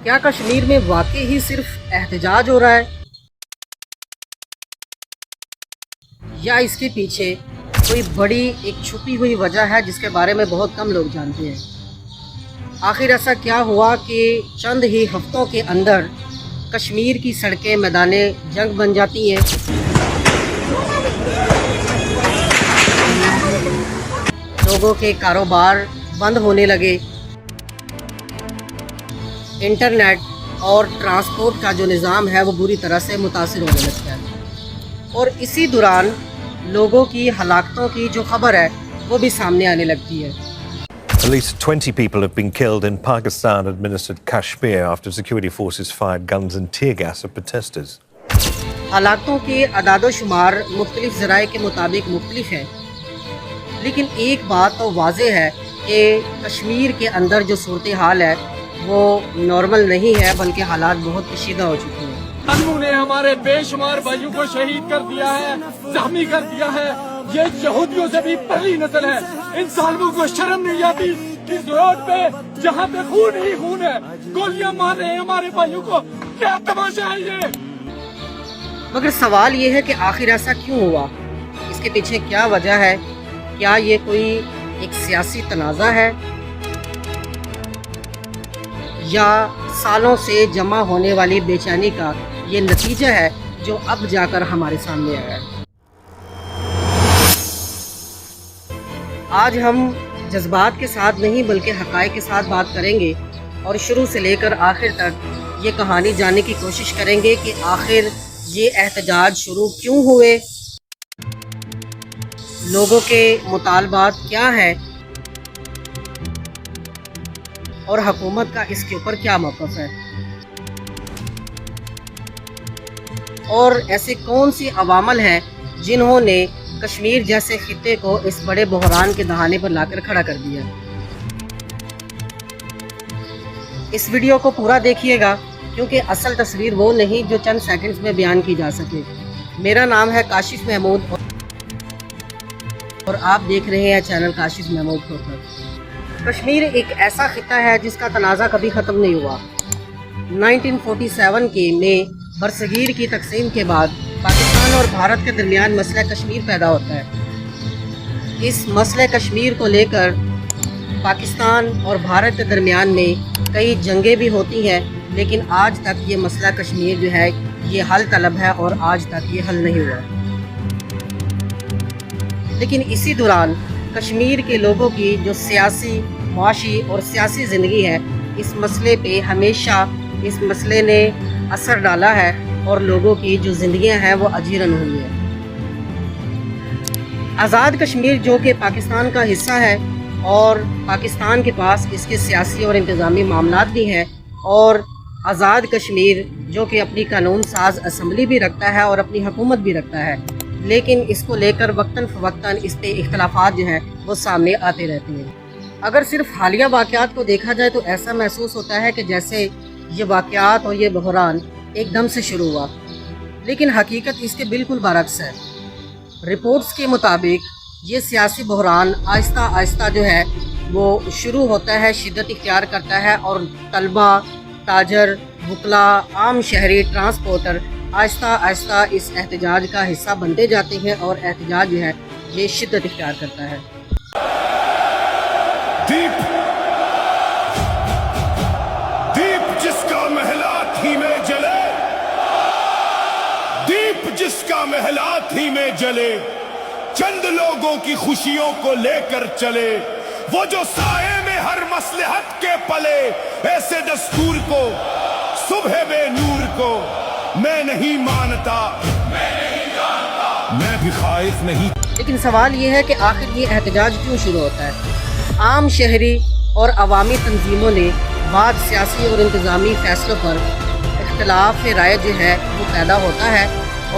کیا کشمیر میں واقعی ہی صرف احتجاج ہو رہا ہے یا اس کے پیچھے کوئی بڑی ایک چھپی ہوئی وجہ ہے جس کے بارے میں بہت کم لوگ جانتے ہیں؟ آخر ایسا کیا ہوا کہ چند ہی ہفتوں کے اندر کشمیر کی سڑکیں میدان جنگ بن جاتی ہیں؟ لوگوں کے کاروبار بند ہونے لگے، انٹرنیٹ اور ٹرانسپورٹ کا جو نظام ہے وہ بری طرح سے متاثر ہونے لگتا ہے، اور اسی دوران لوگوں کی ہلاکتوں کی جو خبر ہے وہ بھی سامنے آنے لگتی ہے۔ At least 20 people have been killed in Pakistan-administered Kashmir after security forces fired guns and tear gas at protesters. ہلاکتوں کے اعداد و شمار مختلف ذرائع کے مطابق مختلف ہیں، لیکن ایک بات تو واضح ہے کہ کشمیر کے اندر جو صورتحال ہے وہ نارمل نہیں ہے، بلکہ حالات بہت کشیدہ ہو چکے ہیں۔ انہوں نے ہمارے بے شمار بھائیوں کو شہید کر دیا ہے، زخمی کر دیا ہے۔ یہ یہودیوں سے بھی پہلی نسل ہے۔ ان ظالموں کو شرم نہیں آتی؟ اس روڈ پہ جہاں پہ خون ہی خون ہے، گولیاں مار رہے ہیں ہمارے بھائیوں کو۔ کیا تماشا ہے یہ؟ مگر سوال یہ ہے کہ آخر ایسا کیوں ہوا؟ اس کے پیچھے کیا وجہ ہے؟ کیا یہ کوئی ایک سیاسی تنازع ہے یا سالوں سے جمع ہونے والی بے چینی کا یہ نتیجہ ہے جو اب جا کر ہمارے سامنے آیا ہے؟ آج ہم جذبات کے ساتھ نہیں بلکہ حقائق کے ساتھ بات کریں گے، اور شروع سے لے کر آخر تک یہ کہانی جاننے کی کوشش کریں گے کہ آخر یہ احتجاج شروع کیوں ہوئے، لوگوں کے مطالبات کیا ہیں، اور حکومت کا اس کے اوپر کیا موقف ہے، اور ایسے کون سی عوامل ہیں جنہوں نے کشمیر جیسے خطے کو اس بڑے بحران کے دہانے پر لا کر کھڑا کر دیا۔ اس ویڈیو کو پورا دیکھیے گا کیونکہ اصل تصویر وہ نہیں جو چند سیکنڈز میں بیان کی جا سکے۔ میرا نام ہے کاشف محمود اور آپ دیکھ رہے ہیں چینل کاشف محمود پر۔ کشمیر ایک ایسا خطہ ہے جس کا تنازع کبھی ختم نہیں ہوا۔ 1947 کے میں برصغیر کی تقسیم کے بعد پاکستان اور بھارت کے درمیان مسئلہ کشمیر پیدا ہوتا ہے۔ اس مسئلہ کشمیر کو لے کر پاکستان اور بھارت کے درمیان میں کئی جنگیں بھی ہوتی ہیں، لیکن آج تک یہ مسئلہ کشمیر جو ہے یہ حل طلب ہے اور آج تک یہ حل نہیں ہوا۔ لیکن اسی دوران کشمیر کے لوگوں کی جو سیاسی، معاشی اور سیاسی زندگی ہے، اس مسئلے پہ ہمیشہ اس مسئلے نے اثر ڈالا ہے، اور لوگوں کی جو زندگیاں ہیں وہ اجیرن ہوئی ہیں۔ آزاد کشمیر جو کہ پاکستان کا حصہ ہے، اور پاکستان کے پاس اس کے سیاسی اور انتظامی معاملات بھی ہیں، اور آزاد کشمیر جو کہ اپنی قانون ساز اسمبلی بھی رکھتا ہے اور اپنی حکومت بھی رکھتا ہے، لیکن اس کو لے کر وقتاً فوقتاً اس پہ اختلافات جو ہیں وہ سامنے آتے رہتے ہیں۔ اگر صرف حالیہ واقعات کو دیکھا جائے تو ایسا محسوس ہوتا ہے کہ جیسے یہ واقعات اور یہ بحران ایک دم سے شروع ہوا، لیکن حقیقت اس کے بالکل برعکس ہے۔ رپورٹس کے مطابق یہ سیاسی بحران آہستہ آہستہ جو ہے وہ شروع ہوتا ہے، شدت اختیار کرتا ہے، اور طلبہ، تاجر، وکلاء، عام شہری، ٹرانسپورٹر آہستہ آہستہ اس احتجاج کا حصہ بنتے جاتے ہیں، اور احتجاج جو ہے یہ شدت اختیار کرتا ہے۔ دیپ جس کا محلات ہی میں جلے، دیپ جس کا محلات ہی میں جلے، چند لوگوں کی خوشیوں کو لے کر چلے، وہ جو سائے میں ہر مصلحت کے پلے، ایسے دستور کو، صبح بے نور کو میں نہیں مانتا، میں بھی خائف نہیں۔ لیکن سوال یہ ہے کہ آخر یہ احتجاج کیوں شروع ہوتا ہے؟ عام شہری اور عوامی تنظیموں نے بعض سیاسی اور انتظامی فیصلوں پر اختلاف رائے جو ہے وہ پیدا ہوتا ہے،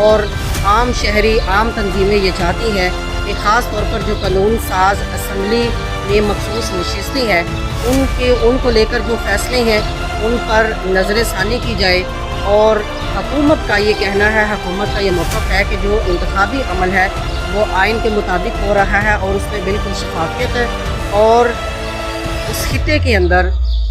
اور عام شہری، عام تنظیمیں یہ چاہتی ہیں کہ خاص طور پر جو قانون ساز اسمبلی میں مخصوص نشستیں ہیں ان کو لے کر جو فیصلے ہیں ان پر نظر ثانی کی جائے، اور حکومت کا یہ کہنا ہے، حکومت کا یہ موقف ہے کہ جو انتخابی عمل ہے وہ آئین کے مطابق ہو رہا ہے، اور اس میں بالکل شفافیت ہے، اور اس خطے کے اندر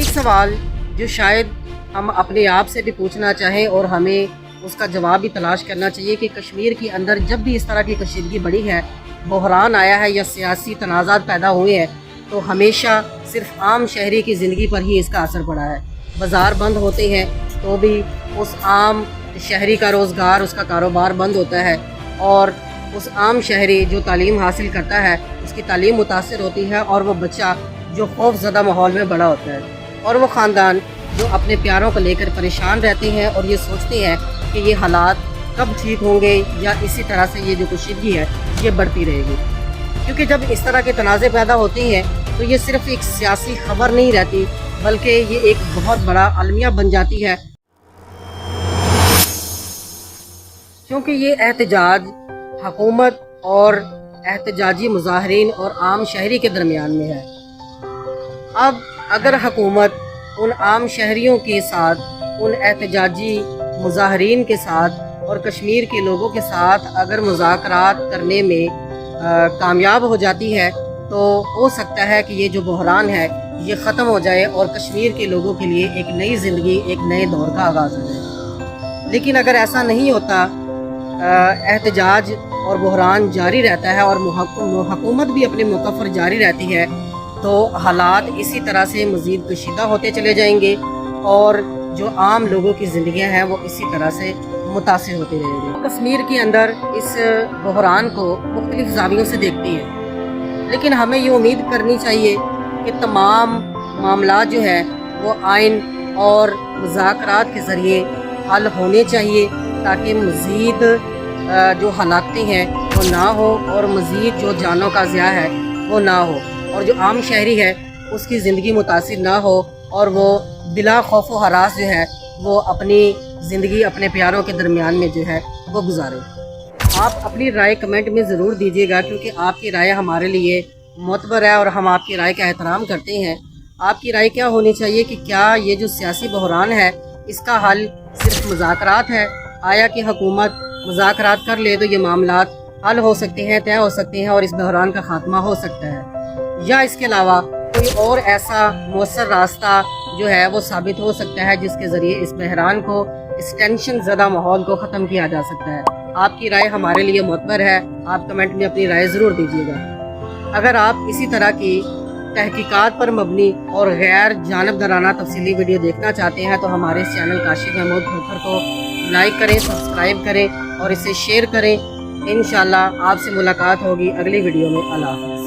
ایک سوال جو شاید ہم اپنے آپ سے بھی پوچھنا چاہیں اور ہمیں اس کا جواب بھی تلاش کرنا چاہیے کہ کشمیر کے اندر جب بھی اس طرح کی کشیدگی بڑھی ہے، بحران آیا ہے یا سیاسی تنازعات پیدا ہوئے ہیں، تو ہمیشہ صرف عام شہری کی زندگی پر ہی اس کا اثر پڑا ہے۔ بازار بند ہوتے ہیں تو بھی اس عام شہری کا روزگار، اس کا کاروبار بند ہوتا ہے، اور اس عام شہری جو تعلیم حاصل کرتا ہے اس کی تعلیم متاثر ہوتی ہے، اور وہ بچہ جو خوف زدہ ماحول میں بڑا ہوتا ہے، اور وہ خاندان جو اپنے پیاروں کو لے کر پریشان رہتے ہیں اور یہ سوچتے ہیں کہ یہ حالات کب ٹھیک ہوں گے یا اسی طرح سے یہ جو کشیدگی ہے یہ بڑھتی رہے گی۔ کیونکہ جب اس طرح کے تنازع پیدا ہوتے ہیں تو یہ صرف ایک سیاسی خبر نہیں رہتی، بلکہ یہ ایک بہت بڑا المیہ بن جاتی ہے، کیونکہ یہ احتجاج حکومت اور احتجاجی مظاہرین اور عام شہری کے درمیان میں ہے۔ اب اگر حکومت ان عام شہریوں کے ساتھ، ان احتجاجی مظاہرین کے ساتھ اور کشمیر کے لوگوں کے ساتھ اگر مذاکرات کرنے میں کامیاب ہو جاتی ہے تو ہو سکتا ہے کہ یہ جو بحران ہے یہ ختم ہو جائے اور کشمیر کے لوگوں کے لیے ایک نئی زندگی، ایک نئے دور کا آغاز ہو جائے۔ لیکن اگر ایسا نہیں ہوتا، احتجاج اور بحران جاری رہتا ہے اور حکومت بھی اپنے موقف پر جاری رہتی ہے، تو حالات اسی طرح سے مزید کشیدہ ہوتے چلے جائیں گے اور جو عام لوگوں کی زندگیاں ہیں وہ اسی طرح سے متاثر ہوتے رہیں گے۔ کشمیر کے اندر اس بحران کو مختلف زاویوں سے دیکھتی ہے، لیکن ہمیں یہ امید کرنی چاہیے کہ تمام معاملات جو ہے وہ آئین اور مذاکرات کے ذریعے حل ہونے چاہیے، تاکہ مزید جو ہلاکتیں ہیں وہ نہ ہو اور مزید جو جانوں کا ضیاع ہے وہ نہ ہو، اور جو عام شہری ہے اس کی زندگی متاثر نہ ہو اور وہ بلا خوف و ہراس جو ہے وہ اپنی زندگی اپنے پیاروں کے درمیان میں جو ہے وہ گزارے۔ آپ اپنی رائے کمنٹ میں ضرور دیجیے گا، کیونکہ آپ کی رائے ہمارے لیے معتبر ہے اور ہم آپ کی رائے کا احترام کرتے ہیں۔ آپ کی رائے کیا ہونی چاہیے کہ کیا یہ جو سیاسی بحران ہے اس کا حل صرف مذاکرات ہے؟ آیا کہ حکومت مذاکرات کر لے تو یہ معاملات حل ہو سکتے ہیں، طے ہو سکتے ہیں اور اس بحران کا خاتمہ ہو سکتا ہے، یا اس کے علاوہ کوئی اور ایسا مؤثر راستہ جو ہے وہ ثابت ہو سکتا ہے جس کے ذریعے اس بحران کو، اس ٹینشن زدہ ماحول کو ختم کیا جا سکتا ہے؟ آپ کی رائے ہمارے لیے معتبر ہے، آپ کمنٹ میں اپنی رائے ضرور دیجیے گا۔ اگر آپ اسی طرح کی تحقیقات پر مبنی اور غیر جانبدارانہ تفصیلی ویڈیو دیکھنا چاہتے ہیں تو ہمارے اس چینل کاشف محمود کھوکھر کو لائک کریں، سبسکرائب کریں اور اسے شیئر کریں۔ انشاءاللہ آپ سے ملاقات ہوگی اگلی ویڈیو میں۔ اللہ حافظ۔